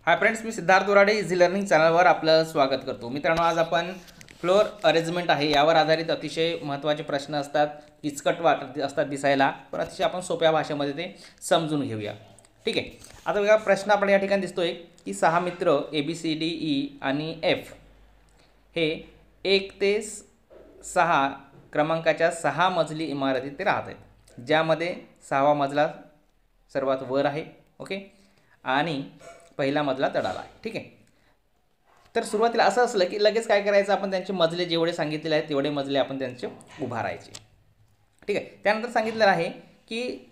Hi friends, मी Siddharth Varade easy learning चॅनलवर आपलं स्वागत करतो. मित्रांनो, आज आपण फ्लोअर अरेंजमेंट आहे यावर आधारित अतिशय महत्त्वाचे प्रश्न असतात. किचकट वाटत असतात दिसायला, पण अतिशय आपण सोप्या भाषेमध्ये ते समजून घेऊया. ठीक आहे. आता बघा, प्रश्न आपल्याला या ठिकाणी दिसतोय की 6 मित्र ABCDE आणि F हे 1 ते 6 क्रमांकाच्या 6 मजली इमारतीत ते राहत आहेत, ज्यामध्ये 6वा मजला सर्वात वर आहे. ओके, आणि पहिला मजला तळाला आहे. ठीक आहे. तर सुरुवातीला असं असलं की लगेच काय करायचं, आपण त्यांचे मजले जेवढे सांगितलेले आहेत तेवढे मजले आपण त्यांचे उभारायचे. ठीक आहे. त्यानंतर सांगितलेलं आहे की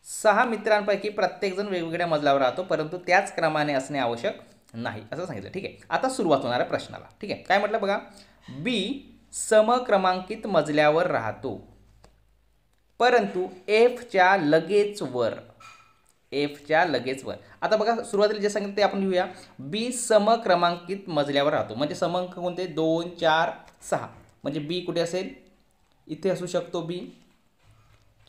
6 मित्रांपैकी प्रत्येकजण वेगवेगळ्या मजल्यावर राहतो, परंतु त्याच क्रमाने असणे आवश्यक नाही असं सांगितलं. ठीक आहे. आता सुरुवात होणार आहे प्रश्नाला. ठीक आहे. काय म्हटलं बघा, B समक्रमांकित मजल्यावर राहतो, परंतु Fच्या लगेच वर. Fच्या लगेच वर. आता बघा, सुरुवातीला जे सांगितलं ते आपण लिहूया. B समक्रमांकित मजल्यावर राहतो, म्हणजे समंक कोणते, 2 4 6. म्हणजे B कुठे असेल, इथे असू शकतो B,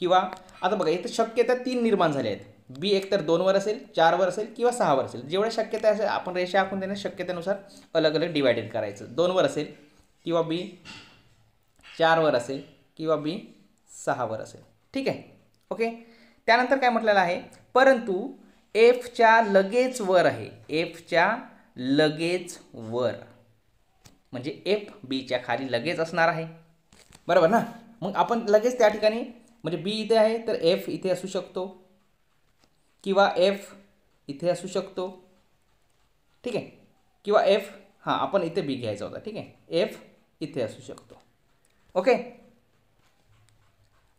किंवा आता बघा इथे शक्यता 3 निर्माण झाल्या आहेत. B एकतर 2 वर असेल, 4 वर असेल किंवा 6 वर असेल. जेवढ्या शक्यता असेल आपण रेषा आखून त्यांना शक्यतेनुसार अलग अलग डिवायडेड करायचं. 2 वर असेल किंवा B 4 वर असेल किंवा B 6 वर असेल. ठीक आहे. ओके. त्यानंतर काय म्हटलेलं आहे, परंतु Fच्या लगेच वर आहे. Fच्या लगेच वर म्हणजे F Bच्या खाली लगेच असणार आहे, बरोबर ना. मग आपण लगेच त्या ठिकाणी, म्हणजे B इथे आहे तर F इथे असू शकतो, किंवा F इथे असू शकतो. ठीक आहे. किंवा F, हां आपण इथे B घ्यायचा होता. ठीक आहे. F इथे असू शकतो. ओके.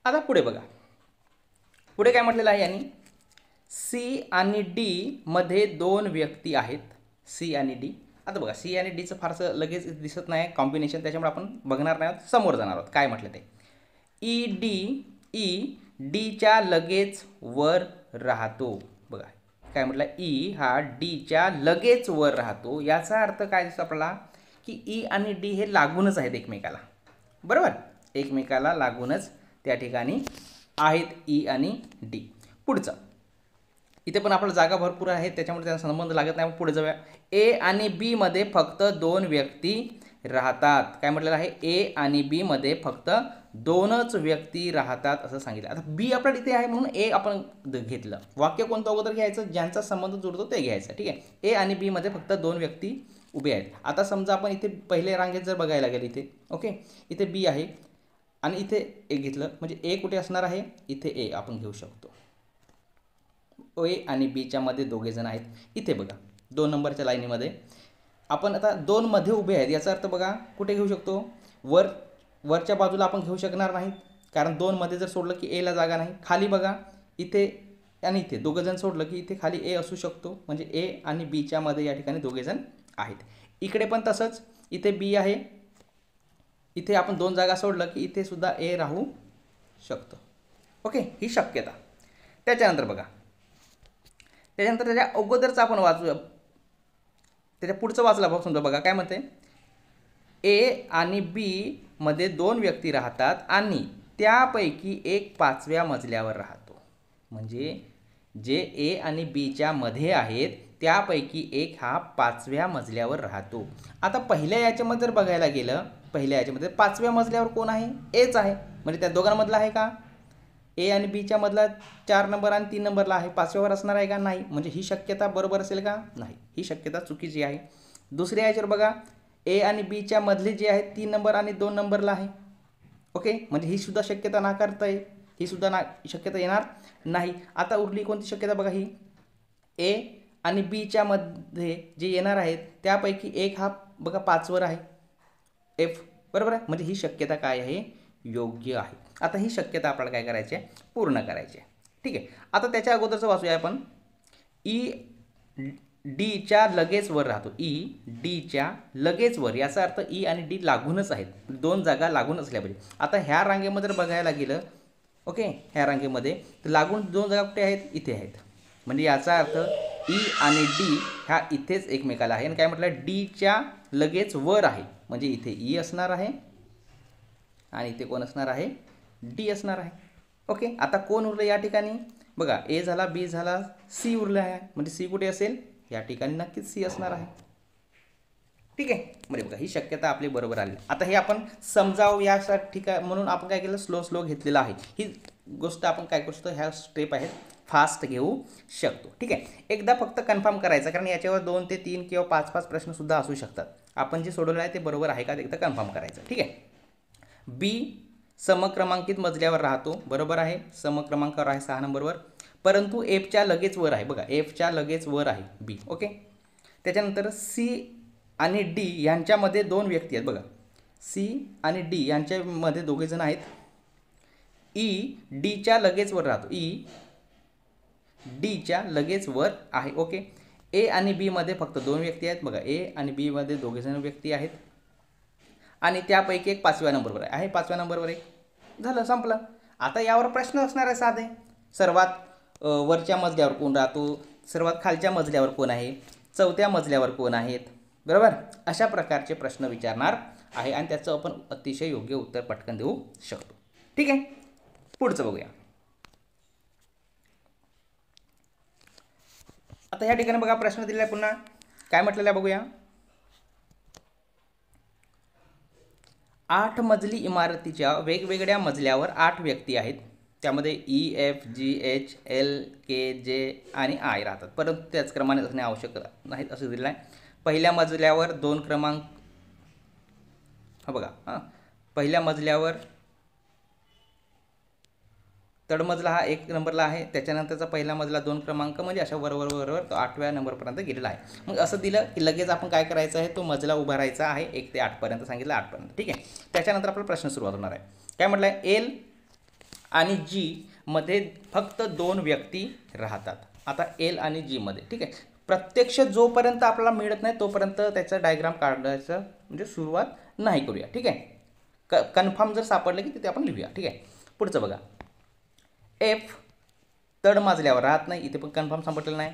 आता पुढे बघा, पुढे काय म्हटलेलं आहे यांनी, C आणि D मध्ये 2 व्यक्ती आहेत. C आणि D. आता बघा, C आणि Dचं फारसं लगेच दिसत नाही कॉम्बिनेशन, त्याच्यामुळे आपण बघणार नाही आहोत, समोर जाणार आहोत. काय म्हटलं ते, E Dच्या लगेच वर राहतो. बघा काय म्हटलं, E हा Dच्या लगेच वर राहतो. याचा अर्थ काय दिसतो आपल्याला, की E आणि D हे लागूनच आहेत एकमेकाला, बरोबर. एकमेकाला लागूनच त्या ठिकाणी आहेत E आणि D. पुढचं, इथे पण आपल्याला जागा भरपूर आहे त्याच्यामुळे त्यांचा संबंध लागत नाही. पुढे जाऊया. A आणि B मध्ये फक्त 2 व्यक्ती राहतात. काय म्हटलेलं आहे, A आणि B मध्ये फक्त 2च व्यक्ती राहतात असं सांगितलं. आता B आपल्याला इथे आहे म्हणून A आपण घेतलं. वाक्य कोणतं अगोदर घ्यायचं, ज्यांचा संबंध जुळतो ते घ्यायचं. ठीक आहे. A आणि B मध्ये फक्त 2 व्यक्ती उभे आहेत. आता समजा आपण इथे पहिल्या रांगेत जर बघायला गेलं, इथे ओके, इथे B आहे आणि इथे A घेतलं, म्हणजे A कुठे असणार आहे, इथे A आपण घेऊ शकतो. A आणि Bच्या मध्ये दोघे जण आहेत. इथे बघा 2 नंबरच्या लाईनीमध्ये आपण आता 2 मध्ये उभे आहेत. याचा अर्थ बघा कुठे घेऊ शकतो, वरच्या बाजूला आपण घेऊ शकणार नाहीत, कारण 2 मध्ये जर सोडलं की A ला जागा नाही. खाली बघा, इथे आणि इथे दोघं जण सोडलं की इथे खाली A असू शकतो, म्हणजे A आणि Bच्या मध्ये या ठिकाणी दोघे जण आहेत. इकडे पण तसंच, इथे B आहे, इथे आपण 2 जागा सोडलं की इथे सुद्धा A राहू शकतो. ओके, ही शक्यता. त्याच्यानंतर बघा, त्याच्यानंतर त्याच्या अगोदरचं आपण वाचूया, त्याच्या पुढचं वाचला बघ. समजा बघा काय म्हणते, A आणि B मध्ये 2 व्यक्ती राहतात आणि त्यापैकी एक 5व्या मजल्यावर राहतो. म्हणजे जे A आणि Bच्या मध्ये आहेत त्यापैकी एक हा 5व्या मजल्यावर राहतो. आता पहिल्या याच्यामध्ये जर बघायला गेलं, पहिल्या याच्यामध्ये 5व्या मजल्यावर कोण आहे, Aच आहे. म्हणजे त्या दोघांमधला आहे का, A आणि Bच्या मधला 4 नंबर आणि 3 नंबरला आहे, 5व्यावर असणार आहे का, नाही. म्हणजे ही शक्यता बरोबर असेल का, नाही, ही शक्यता चुकीची आहे. दुसऱ्या याच्यावर बघा, A आणि Bच्या मधले जे आहेत 3 नंबर आणि 2 नंबरला आहे. ओके, म्हणजे ही सुद्धा शक्यता नाकारता येईल, ही सुद्धा शक्यता येणार नाही. आता उरली कोणती शक्यता बघा, ही A आणि Bच्या मध्ये जे येणार आहेत त्यापैकी एक हा बघा 5 वर आहे, F, बरोबर आहे. म्हणजे ही शक्यता काय आहे, योग्य आहे. आता ही शक्यता आपल्याला काय करायची आहे, पूर्ण करायची आहे. ठीक आहे. आता त्याच्या अगोदरचं वाचूया आपण, E Dच्या लगेच वर राहतो. E Dच्या लगेच वर, याचा अर्थ E आणि D लागूनच आहेत, 2 जागा लागून असल्या पाहिजे. आता ह्या रांगेमध्ये जर बघायला गेलं, ओके, ह्या रांगेमध्ये तर लागून 2 जागा कुठे आहेत, इथे आहेत. म्हणजे याचा अर्थ E आणि D ह्या इथेच एकमेकाला आहे. आणि काय म्हटलं, Dच्या लगेच वर आहे, म्हणजे इथे E असणार आहे आणि इथे कोण असणार आहे, D असणार आहे. ओके. आता कोण उरलं या ठिकाणी बघा, A झाला, B झाला, C उरला आहे. म्हणजे C कुठे असेल, या ठिकाणी नक्कीच सी असणार आहे. ठीक आहे, म्हणजे बघा ही शक्यता आपली बरोबर आली. आता हे आपण समजावं यासाठी काय म्हणून आपण काय केलं, स्लो घेतलेलं आहे. ही गोष्ट आपण काय करू शकतो, ह्या स्टेप आहेत फास्ट घेऊ शकतो. ठीक आहे, एकदा फक्त कन्फर्म करायचं, कारण याच्यावर 2 ते 3 किंवा 5-5 प्रश्नसुद्धा असू शकतात. आपण जे सोडवलं आहे ते बरोबर आहे का एकदा कन्फर्म करायचं. ठीक आहे, बी समक्रमांकित मजल्यावर राहतो, बरोबर आहे, समक्रमांकावर आहे 6 नंबरवर, परंतु एफच्या लगेच वर आहे. बघा एफच्या लगेच वर आहे बी. ओके, त्याच्यानंतर सी आणि डी यांच्यामध्ये 2 व्यक्ती आहेत. बघा सी आणि डी यांच्यामध्ये दोघे जण आहेत. ई डीच्या लगेच वर राहतो, ई डीच्या लगेच वर आहे. ओके, ए आणि बी मध्ये फक्त 2 व्यक्ती आहेत. बघा ए आणि बी मध्ये दोघे जण व्यक्ती आहेत आणि त्यापैकी एक 5व्या नंबरवर आहे. 5व्या नंबरवर एक, झालं, संपलं. आता यावर प्रश्न असणार आहे साधे, सर्वात वरच्या मजल्यावर कोण राहतो, सर्वात खालच्या मजल्यावर कोण आहे, 4थ्या मजल्यावर कोण आहेत, बरोबर. अशा प्रकारचे प्रश्न विचारणार आहे आणि त्याचं आपण अतिशय योग्य उत्तर पटकन देऊ शकतो. ठीक आहे, पुढचं बघूया. आता ह्या ठिकाणी बघा प्रश्न दिलेला आहे, पुन्हा काय म्हटलेलं आहे बघूया. 8 मजली इमारतीच्या वेगवेगळ्या मजल्यावर 8 व्यक्ती आहेत. त्यामध्ये E F G H L K J आणि आय राहतात, परंतु त्याच क्रमाने असणे आवश्यक नाहीत असं दिलेलं आहे. पहिल्या मजल्यावर 2 क्रमांक, हा बघा पहिल्या मजल्यावर तळमजला हा 1 नंबरला आहे, त्याच्यानंतरचा पहिला मजला 2 क्रमांक, म्हणजे अशा बरोबर तो 8व्या नंबरपर्यंत गेलेला आहे. मग असं दिलं की लगेच आपण काय करायचं आहे, तो मजला उभारायचा आहे. 1 ते 8 पर्यंत सांगितलं, 8 पर्यंत. ठीक आहे, त्याच्यानंतर आपला प्रश्न सुरुवात होणार आहे. काय म्हटलं आहे, एल आणि जी मध्ये फक्त 2 व्यक्ती राहतात. आता एल आणि जी मध्ये, ठीक आहे, प्रत्यक्ष जोपर्यंत आपल्याला मिळत नाही तोपर्यंत त्याचा डायग्राम काढायचं म्हणजे सुरुवात नाही करूया. ठीक आहे, कन्फर्म जर सापडलं की तिथे आपण लिहूया. ठीक आहे, पुढचं बघा. एफ तळमजल्यावर राहत नाही, इथे पण कन्फर्म सापडलेलं नाही.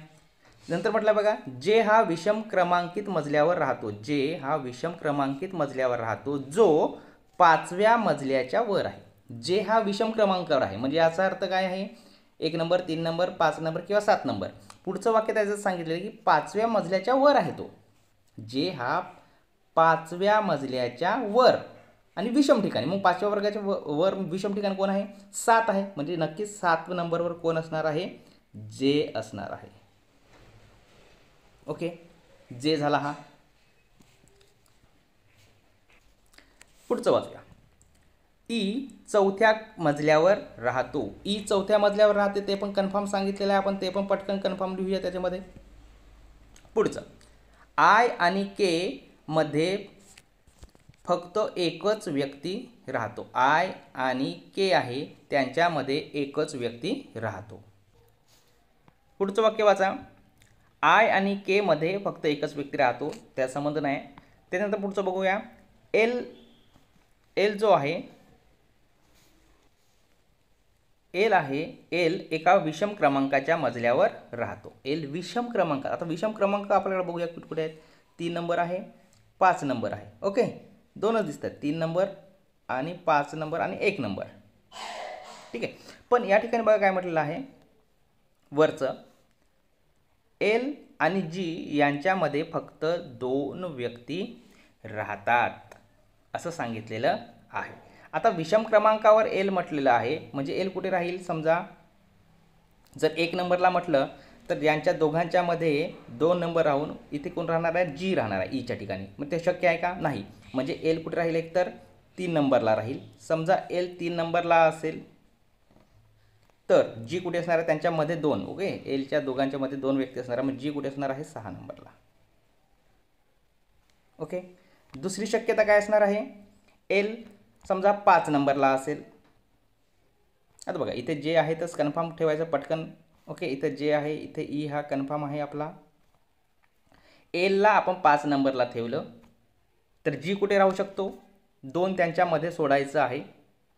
नंतर म्हटलं बघा, जे हा विषम क्रमांकित मजल्यावर राहतो, जे हा विषम क्रमांकित मजल्यावर राहतो जो 5व्या मजल्याच्या वर आहे. जे हा विषम क्रमांकावर आहे म्हणजे याचा अर्थ काय आहे, 1 नंबर, 3 नंबर, 5 नंबर किंवा 7 नंबर. पुढचं वाक्य त्याचं सांगितलेलं की 5व्या मजल्याच्या वर आहे तो. जे हा 5व्या मजल्याच्या वर आणि विषम ठिकाणी, मग 5व्या वर्गाच्या वर विषम ठिकाणी कोण आहे, 7 आहे, म्हणजे नक्कीच 7 नंबरवर कोण असणार आहे, जे असणार आहे. ओके, जे झाला हा. पुढचं वाचूया. ई 4थ्या मजल्यावर राहतो. ई 4थ्या मजल्यावर राहते ते पण कन्फर्म सांगितलेलं आहे, आपण ते पण पटकन कन्फर्म लिहूया त्याच्यामध्ये. पुढचं, आय आणि के मध्ये फक्त एकच व्यक्ती राहतो. आय आणि के आहे त्यांच्यामध्ये एकच व्यक्ती राहतो. पुढचं वाक्य वाचा. आय आणि के मध्ये फक्त एकच व्यक्ती राहतो, त्या संबंध नाही. त्यानंतर पुढचं बघूया. एल जो आहे, एल आहे, एल एका विषम क्रमांकाच्या मजल्यावर राहतो. एल विषम क्रमांक, आता विषम क्रमांक आपल्याला बघूया कुठे आहेत. 3 नंबर आहे, 5 नंबर आहे. ओके, दोनच दिसतात, 3 नंबर आणि 5 नंबर आणि 1 नंबर. ठीक आहे, पण या ठिकाणी बघा काय म्हटलेलं आहे वरचं, एल आणि जी यांच्यामध्ये फक्त 2 व्यक्ती राहतात असं सांगितलेलं आहे. आता विषम क्रमांकावर एल म्हटलेलं आहे म्हणजे एल कुठे राहील, समजा जर 1 नंबरला म्हटलं तर यांच्या दोघांच्या मध्ये 2 नंबर राहून इथे कोण राहणार आहे, जी राहणार आहे ईच्या ठिकाणी. मग ते शक्य आहे का, नाही. म्हणजे एल कुठे राहील, एक तर 3 नंबरला राहील. समजा एल 3 नंबरला असेल तर जी कुठे असणार आहे, त्यांच्यामध्ये 2. ओके, एलच्या दोघांच्या मध्ये 2 व्यक्ती असणार, मग जी कुठे असणार आहे, 6 नंबरला. ओके, दुसरी शक्यता काय असणार आहे, एल समजा 5 नंबरला असेल. आता बघा इथे जे आहे तस कन्फर्म ठेवायचं पटकन. ओके, इथे जे आहे, इथे ई हा कन्फर्म आहे आपला. एलला आपण 5 नंबरला ठेवलं तर जी कुठे राहू शकतो, 2 त्यांच्यामध्ये सोडायचं आहे.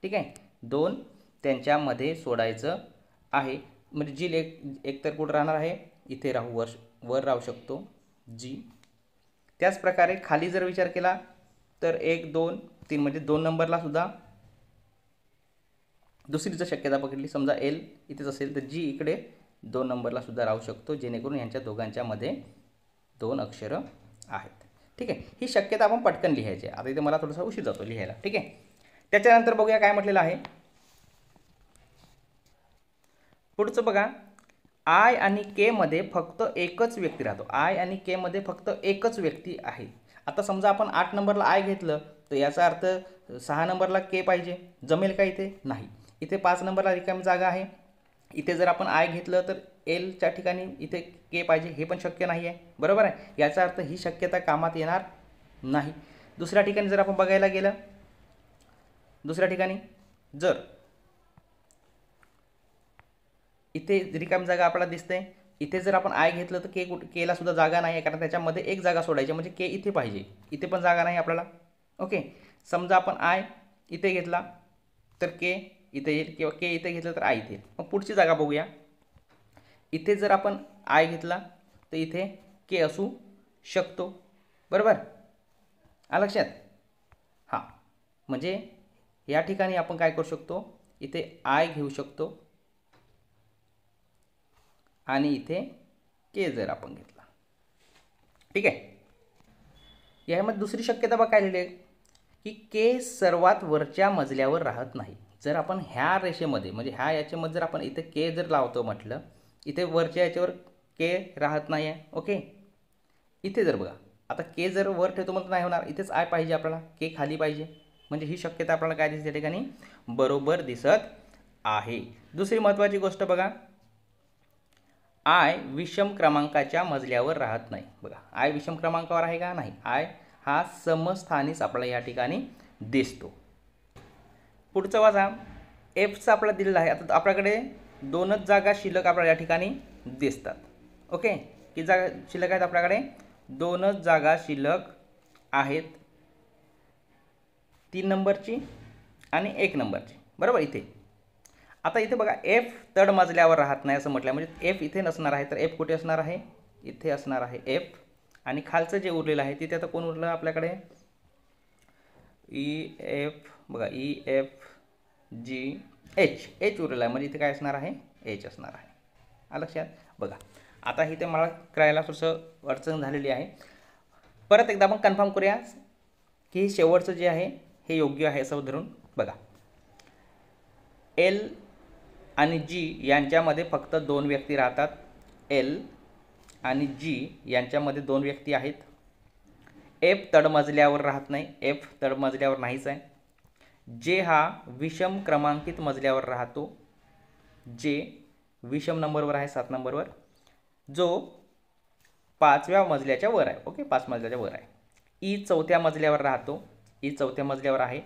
ठीक आहे, 2 त्यांच्यामध्ये सोडायचं आहे, म्हणजे जी एक तर कुठं राहणार आहे, इथे राहू, वर राहू शकतो जी. त्याच प्रकारे खाली जर विचार केला तर 1 2 3 म्हणजे 2 नंबरला सुद्धा दुसरी जर शक्यता पकडली, समजा एल इथेच असेल तर जी इकडे 2 नंबरला सुद्धा राहू शकतो, जेणेकरून यांच्या दोघांच्या मध्ये 2 अक्षर आहेत. ठीक आहे, ही शक्यता आपण पटकन लिहायची आहे. आता इथे मला थोडासा उशीर जातो लिहायला. ठीक आहे, त्याच्यानंतर बघूया काय म्हटलेलं आहे पुढचं. बघा, आय आणि के मध्ये फक्त एकच व्यक्ती राहतो. आय आणि के मध्ये फक्त एकच व्यक्ती आहे. आता समजा आपण 8 नंबरला आय घेतलं तर याचा अर्थ 6 नंबरला के पाहिजे. जमेल का इथे? नाही. इथे 5 नंबरला रिकामी जागा आहे. इथे जर आपण आय घेतलं तर एलच्या ठिकाणी इथे के पाहिजे. हे पण शक्य नाही आहे. बरोबर आहे. याचा अर्थ ही शक्यता कामात येणार नाही. दुसऱ्या ठिकाणी जर आपण बघायला गेलं, दुसऱ्या ठिकाणी जर इथे रिकामी जागा आपल्याला दिसते, इथे जर आपण आय घेतलं तर केला सुद्धा जागा नाही आहे, कारण त्याच्यामध्ये एक जागा सोडायची, म्हणजे के इथे पाहिजे. इथे पण जागा नाही आपल्याला. ओके, समजा आपण आय इथे घेतला तर के इथे येईल, किंवा के इथे घेतलं तर आय इथे येईल. मग पुढची जागा बघूया. इथे जर आपण आय घेतला तर इथे के असू शकतो. बरोबर, आलं लक्षात? हां, म्हणजे या ठिकाणी आपण काय करू शकतो, इथे आय घेऊ शकतो आणि इथे के जर आपण घेतला. ठीक आहे, यामध्ये दुसरी शक्यता बघा काय लिहिली आहे की के सर्वात वरच्या मजल्यावर राहत नाही. जर आपण ह्या रेषेमध्ये, म्हणजे ह्या याच्यामध्ये जर आपण इथे के जर लावतो म्हटलं, इथे वरच्या याच्यावर के राहत नाही आहे. ओके, इथे जर बघा, आता के जर वर ठेवतो मग नाही होणार, इथेच आय पाहिजे आपल्याला, के खाली पाहिजे. म्हणजे ही शक्यता आपल्याला काय दिसते या ठिकाणी? बरोबर दिसत आहे. दुसरी महत्त्वाची गोष्ट बघा, आय विषम क्रमांकाच्या मजल्यावर राहत नाही. बघा, आय विषम क्रमांकावर आहे का? नाही. आय हा समस्थानीच आपल्याला या ठिकाणी दिसतो. पुढचं वाचा, एफचा आपल्याला दिलेला आहे. आता आपल्याकडे 2च जागा शिल्लक आपल्याला या ठिकाणी दिसतात. ओके, किती जागा शिल्लक आहेत आपल्याकडे? 2च जागा शिल्लक आहेत, 3 नंबरची आणि 1 नंबरची. बरोबर. इथे आता इथे बघा, एफ तड मजल्यावर राहत नाही असं म्हटलं, म्हणजे एफ इथे नसणार आहे. तर एफ कुठे असणार आहे? इथे असणार आहे एफ. आणि खालचं जे उरलेलं आहे तिथे आता कोण उरलं आपल्याकडे? E F. बघा, E F G H. H उरलेला आहे, म्हणजे इथे काय असणार आहे? एच असणार आहे. आलं लक्षात? बघा, आता इथे मला करायला थोडंसं अडचण झालेली आहे. परत एकदा आपण कन्फर्म करूया की शेवटचं जे आहे हे योग्य आहे असं धरून. बघा, एल आणि जी यांच्यामध्ये फक्त 2 व्यक्ती राहतात. एल आणि जी यांच्यामध्ये 2 व्यक्ती आहेत. एफ तडमजल्यावर राहत नाही. एफ तडमजल्यावर नाहीच आहे. जे हा विषम क्रमांकित मजल्यावर राहतो. जे विषम नंबरवर आहे, 7 नंबरवर, जो 5व्या मजल्याच्या वर आहे. ओके, 5 मजल्याच्या वर आहे. ई 4थ्या मजल्यावर राहतो. ई 4थ्या मजल्यावर आहे.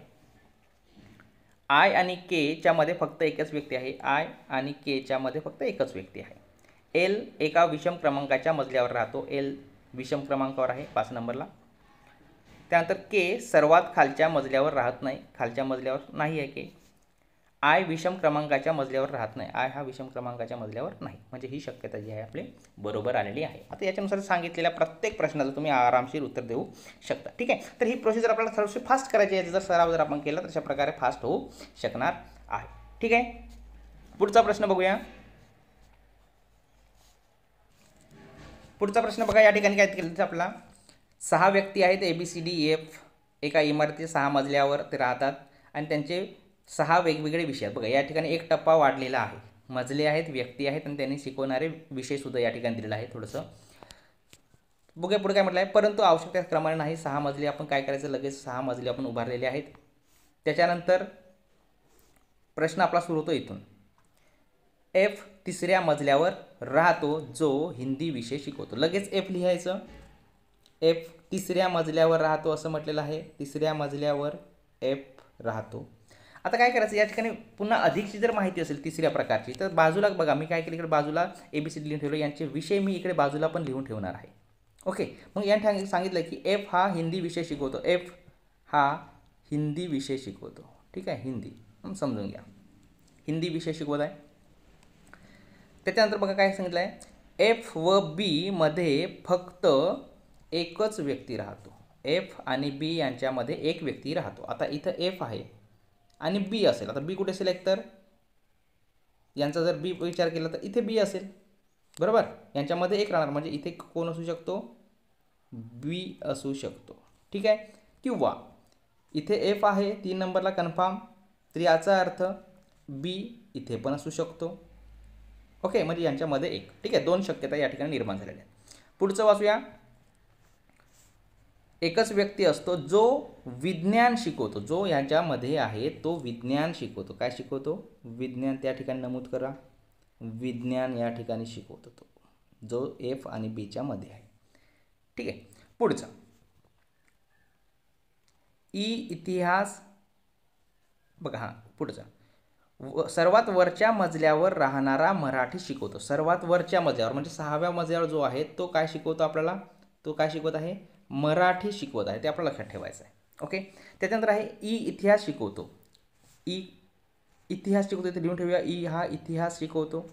आय आणि के च्यामध्ये फक्त एकच व्यक्ती आहे. आय आणि के च्यामध्ये फक्त एकच व्यक्ती आहे. एल एका विषम क्रमांकाच्या मजल्यावर राहतो. एल विषम क्रमांकावर आहे, 5 नंबरला. त्यानंतर के सर्वात खालच्या मजल्यावर राहत नाही. खालच्या मजल्यावर नाही आहे के. आय विषम क्रमांकाच्या मजल्यावर राहत नाही. आय हा विषम क्रमांकाच्या मजल्यावर नाही. म्हणजे ही शक्यता जी आहे आपली बरोबर आलेली आहे. आता याच्यानुसार सांगितलेल्या प्रत्येक प्रश्नाचं तुम्ही आरामशीर उत्तर देऊ शकता. ठीक आहे, तर ही प्रोसिजर आपल्याला थोडीशी फास्ट करायची आहे. जर सराव जर आपण केला तर अशा प्रकारे फास्ट होऊ शकणार आहे. ठीक आहे, पुढचा प्रश्न बघूया. पुढचा प्रश्न बघा, या ठिकाणी काय केलं आपला 6 व्यक्ती आहेत, ABCDEF. एका इमारतीच्या 6 मजल्यावर ते राहतात आणि त्यांचे 6 वेगवेगळे विषय आहेत. बघा, या ठिकाणी एक टप्पा वाढलेला आहे. मजले आहेत, व्यक्ती आहेत आणि त्यांनी शिकवणारे विषय सुद्धा या ठिकाणी दिलेला आहे. थोडंसं बघूया पुढे काय म्हटलं आहे. परंतु आवश्यकतेप्रमाणे नाही. 6 मजले आपण काय करायचं, लगेच 6 मजले आपण उभारलेले आहेत. त्याच्यानंतर प्रश्न आपला सुरू होतो इथून. एफ 3ऱ्या मजल्यावर राहतो, जो हिंदी विषय शिकवतो. लगेच एफ लिहायचं. एफ 3ऱ्या मजल्यावर राहतो असं म्हटलेलं आहे. 3ऱ्या मजल्यावर एफ राहतो. आता काय करायचं, या ठिकाणी पुन्हा अधिकची जर माहिती असेल 3ऱ्या प्रकारची, तर बाजूला बघा मी काय केलं, इकडे बाजूला ABCD लिहून ठेवलं. यांचे विषय मी इकडे बाजूला पण लिहून ठेवणार आहे. ओके, मग या ठिकाणी सांगितलं की एफ हा हिंदी विषय शिकवतो. एफ हा हिंदी विषय शिकवतो. ठीक आहे, हिंदी समजून घ्या, हिंदी विषय शिकवत आहे. त्याच्यानंतर बघा काय सांगितलं आहे, एफ व बी मध्ये फक्त एकच व्यक्ती राहतो. एफ आणि बी यांच्यामध्ये एक व्यक्ती राहतो. आता इथं एफ आहे आणि बी असेल. आता बी कुठे असेल, एक तर यांचा जर बी विचार केला तर इथे बी असेल. बरोबर, यांच्यामध्ये एक राहणार, म्हणजे इथे कोण असू शकतो, बी असू शकतो, ठीक आहे. किंवा इथे एफ आहे 3 नंबरला कन्फर्म, तर याचा अर्थ बी इथे पण असू शकतो. ओके, म्हणजे यांच्यामध्ये एक, ठीक आहे. 2 शक्यता या ठिकाणी निर्माण झालेल्या आहेत. पुढचं वाचूया. एकच व्यक्ती असतो जो विज्ञान शिकवतो, जो याच्यामध्ये आहे तो विज्ञान शिकवतो. काय शिकवतो? विज्ञान. त्या ठिकाणी नमूद करा, विज्ञान या ठिकाणी शिकवतो तो, जो एफ आणि बीच्या मध्ये आहे, ठीक आहे. पुढचा इतिहास बघा. हा पुढचा सर्वात वरच्या मजल्यावर राहणारा मराठी शिकवतो. सर्वात वरच्या मजल्यावर म्हणजे 6व्या मजल्यावर जो आहे तो काय शिकवतो आपल्याला? तो काय शिकवत आहे? मराठी शिकवत आहे. ते आपल्याला लक्षात ठेवायचं आहे. ओके. त्याच्यानंतर आहे इतिहास शिकवतो. इतिहास शिकवतो, इथे लिहून ठेवूया. हा इतिहास शिकवतो,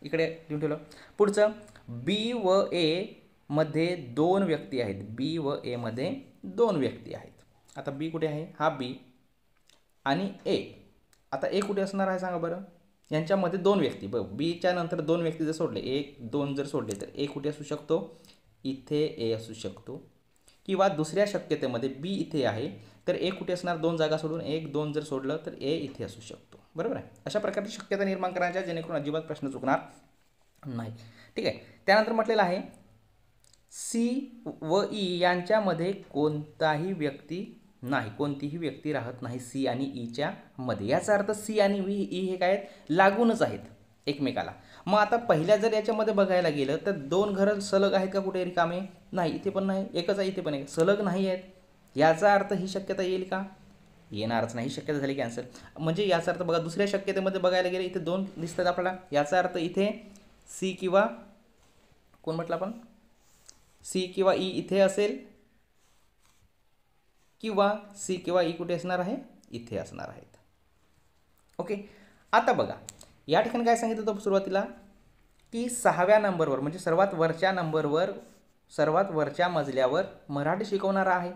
इकडे लिहून ठेवलं. पुढचं बी व ए मध्ये 2 व्यक्ती आहेत. बी व ए मध्ये 2 व्यक्ती आहेत. आता बी कुठे आहे? हा बी आणि ए. आता ए कुठे असणार आहे सांगा बरं? यांच्यामध्ये 2 व्यक्ती. बघ, बीच्या नंतर 2 व्यक्ती जर सोडले, 1 2 जर सोडले, तर ए कुठे असू शकतो? इथे ए असू शकतो. किंवा दुसऱ्या शक्यतेमध्ये बी इथे आहे, तर ए कुठे असणार? 2 जागा सोडून 1 2 जर सोडलं तर ए इथे असू शकतो. बरोबर आहे. अशा प्रकारची शक्यता निर्माण करायच्या जेणेकरून अजिबात प्रश्न चुकणार नाही, ठीक आहे. त्यानंतर म्हटलेलं आहे सी व ई यांच्यामध्ये कोणताही व्यक्ती नाही, कोणतीही व्यक्ती राहत नाही सी आणि ईच्या मध्ये. याचा अर्थ सी आणि ई हे काय आहेत? लागूनच आहेत एकमेकाला. मग आता पहिल्या जर याच्यामध्ये बघायला गेलं तर 2 घरं सलग आहेत का कुठे रिकामे? नाही, इथे पण नाही. एकच आहे, इथे पण आहे, सलग नाही आहेत. याचा अर्थ ही शक्यता येईल का? येणारच नाही. शक्यता झाली कॅन्सल. म्हणजे याचा अर्थ बघा, दुसऱ्या शक्यतेमध्ये बघायला गेले इथे 2 दिसतात आपल्याला. याचा अर्थ इथे सी किंवा कोण म्हटलं आपण? सी किंवा ई इथे असेल, किंवा सी किंवा ई कुठे असणार आहे? इथे असणार आहेत. ओके. आता बघा, या ठिकाणी काय सांगितलं होतं सुरुवातीला की 6व्या नंबरवर म्हणजे सर्वात वरच्या नंबरवर, सर्वात वरच्या मजल्यावर मराठी शिकवणारा आहे.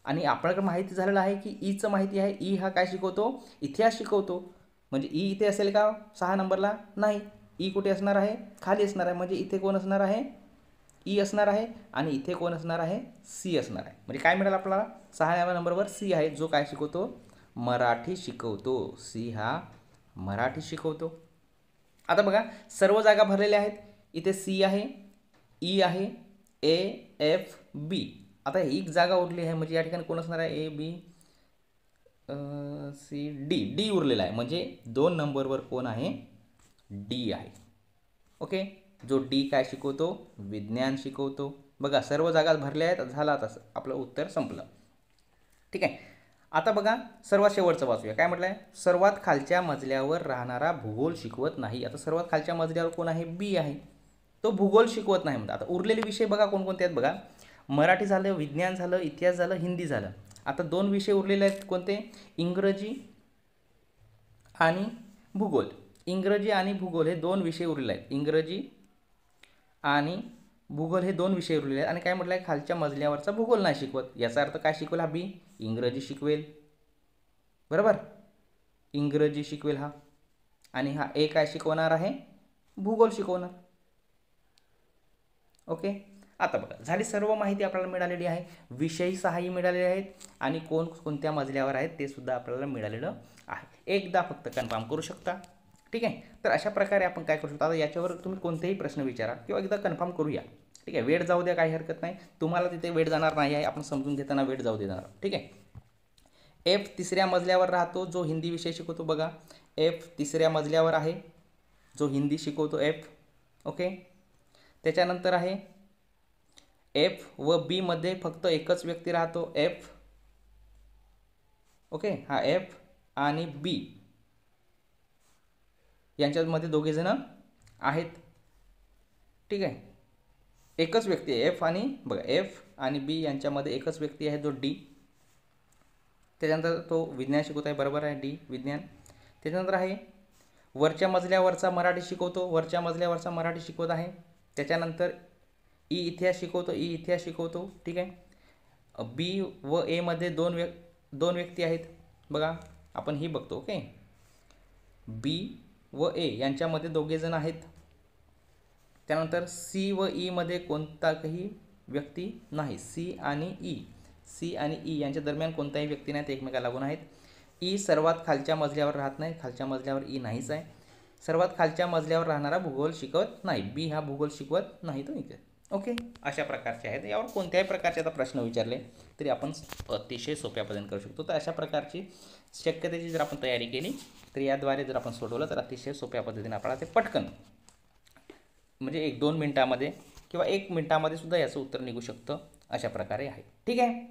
आणि आपल्याकडे माहिती झालेलं आहे की ईचं माहिती आहे. ई हा काय शिकवतो? इतिहास शिकवतो. म्हणजे ई इथे असेल का 6 नंबरला? नाही. ई कुठे असणार आहे? खाली असणार आहे. म्हणजे इथे कोण असणार आहे? ई असणार आहे. आणि इथे कोण असणार आहे? सी असणार आहे. म्हणजे काय मिळालं आपल्याला? 6व्या नंबरवर सी आहे, जो काय शिकवतो? मराठी शिकवतो. सी हा मराठी शिकवतो. आता बघा, सर्व जागा भरलेल्या आहेत. इथे सी आहे, ई आहे, ए एफ बी. आता एक जागा उरली आहे, म्हणजे या ठिकाणी कोण असणार आहे? A B C D. D उरलेला आहे. म्हणजे 2 नंबरवर कोण आहे? डी आहे. ओके. जो डी काय शिकवतो? विज्ञान शिकवतो. बघा, सर्व जागा भरल्या आहेत. झालं, आता आपलं उत्तर संपलं, ठीक आहे. आता बघा, सर्वात शेवटचं वाचूया. काय म्हटलं आहे? सर्वात खालच्या मजल्यावर राहणारा भूगोल शिकवत नाही. आता सर्वात खालच्या मजल्यावर कोण आहे? बी आहे. तो भूगोल शिकवत नाही म्हणतात. आता उरलेले विषय बघा कोणकोणते आहेत बघा. मराठी झालं, विज्ञान झालं, इतिहास झालं, हिंदी झालं. आता 2 विषय उरलेले आहेत. कोणते? इंग्रजी आणि भूगोल. इंग्रजी आणि भूगोल हे 2 विषय उरलेले आहेत. इंग्रजी आणि भूगोल हे 2 विषय उरलेले आहेत. आणि काय म्हटलं आहे? खालच्या मजल्यावरचा भूगोल नाही शिकवत. याचा अर्थ काय शिकवेल हा बी? इंग्रजी शिकवेल. बरोबर, इंग्रजी शिकवेल हा. आणि हा ए काय शिकवणार आहे? भूगोल शिकवणार. ओके. आता बघा, झाली सर्व माहिती आपल्याला मिळालेली आहे. विषयी 6ही मिळालेले आहेत आणि कोणत्या मजल्यावर आहेत ते सुद्धा आपल्याला मिळालेलं आहे. एकदा फक्त कन्फर्म करू शकता, ठीक आहे. तर अशा प्रकारे आपण काय करू शकतो? आता याच्यावर तुम्ही कोणतेही प्रश्न विचारा किंवा एकदा कन्फर्म करूया, ठीक आहे. वेळ जाऊ द्या, काही हरकत नाही. तुम्हाला तिथे वेळ जाणार नाही आहे. आपण समजून घेताना वेळ जाऊ देणार, ठीक आहे. एफ 3ऱ्या मजल्यावर राहतो, जो हिंदी विषय शिकवतो. बघा, एफ 3ऱ्या मजल्यावर आहे, जो हिंदी शिकवतो एफ. ओके. त्याच्यानंतर आहे एफ व बी मध्ये फक्त एकच व्यक्ती राहतो, एफ. ओके. हा एफ आणि बी यांच्यामध्ये 2 जण आहेत, ठीक आहे. एकच व्यक्ती आहे एफ आणि बघा, एफ आणि बी यांच्यामध्ये एकच व्यक्ती आहे, जो डी. त्याच्यानंतर तो विज्ञान शिकवत आहे. बरोबर आहे, डी विज्ञान. त्याच्यानंतर आहे वरच्या मजल्यावरचा मराठी शिकवतो. वरच्या मजल्यावरचा मराठी शिकवत आहे. त्याच्यानंतर ई इतिहास शिकवतो. ई इतिहास शिकवतो, ठीक आहे. बी व ए मध्ये 2 व्यक्ती आहेत. बघा, आपण ही बघतो. ओके. बी व ए यांच्यामध्ये 2 जण आहेत. त्यानंतर सी व ई मध्ये कोणताही व्यक्ती नाही. सी आणि ई यांच्या दरम्यान कोणताही व्यक्ती नाही, ते एकमेकाला लागून आहेत. ई सर्वात खालच्या मजल्यावर राहत नाही, खालच्या मजल्यावर ई नाहीच आहे. सर्वात खालच्या मजल्यावर राहणारा भूगोल शिकवत नाही, बी हा भूगोल शिकवत नाही तो इथे. ओके, अशा प्रकारचे आहेत. यावर कोणत्याही प्रकारचे आता प्रश्न विचारले तरी आपण अतिशय सोप्या पद्धतीने करू शकतो. तर अशा प्रकारची शक्यतेची जर आपण तयारी केली तर याद्वारे जर आपण सोडवलं तर अतिशय सोप्या पद्धतीने आपल्याला ते पटकन म्हणजे 1-2 मिनिटामध्ये किंवा 1 मिनिटामध्ये सुद्धा याचं उत्तर निघू शकतं. अशा प्रकारे आहे. ठीक आहे.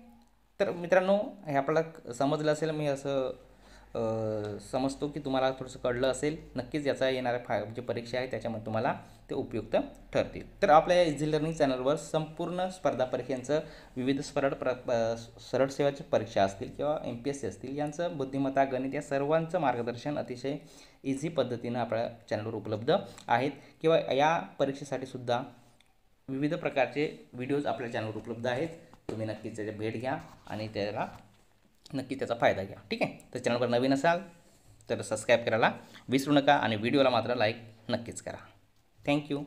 तर मित्रांनो, हे आपल्याला समजलं असेल, मी असं समजतो की तुम्हाला थोडंसं कळलं असेल. नक्कीच याचा येणाऱ्या जी परीक्षा आहे त्याच्यामध्ये तुम्हाला ते उपयुक्त ठरतील. तर आपल्या या इझी लर्निंग चॅनलवर संपूर्ण स्पर्धा परीक्षांचं विविध सरळ सेवाची परीक्षा असतील किंवा MPSC असतील, यांचं बुद्धिमत्ता, गणित या सर्वांचं मार्गदर्शन अतिशय इझी पद्धतीनं आपल्या चॅनलवर उपलब्ध आहेत. किंवा या परीक्षेसाठी सुद्धा विविध प्रकारचे व्हिडिओज आपल्या चॅनलवर उपलब्ध आहेत. तुम्ही नक्कीच त्याची भेट घ्या आणि त्याला नक्की त्याचा फायदा घ्या. ठीक आहे. तर चॅनलवर नवीन असाल तर सबस्क्राईब करायला विसरू नका आणि व्हिडिओला मात्र लाईक नक्कीच करा. थँक्यू.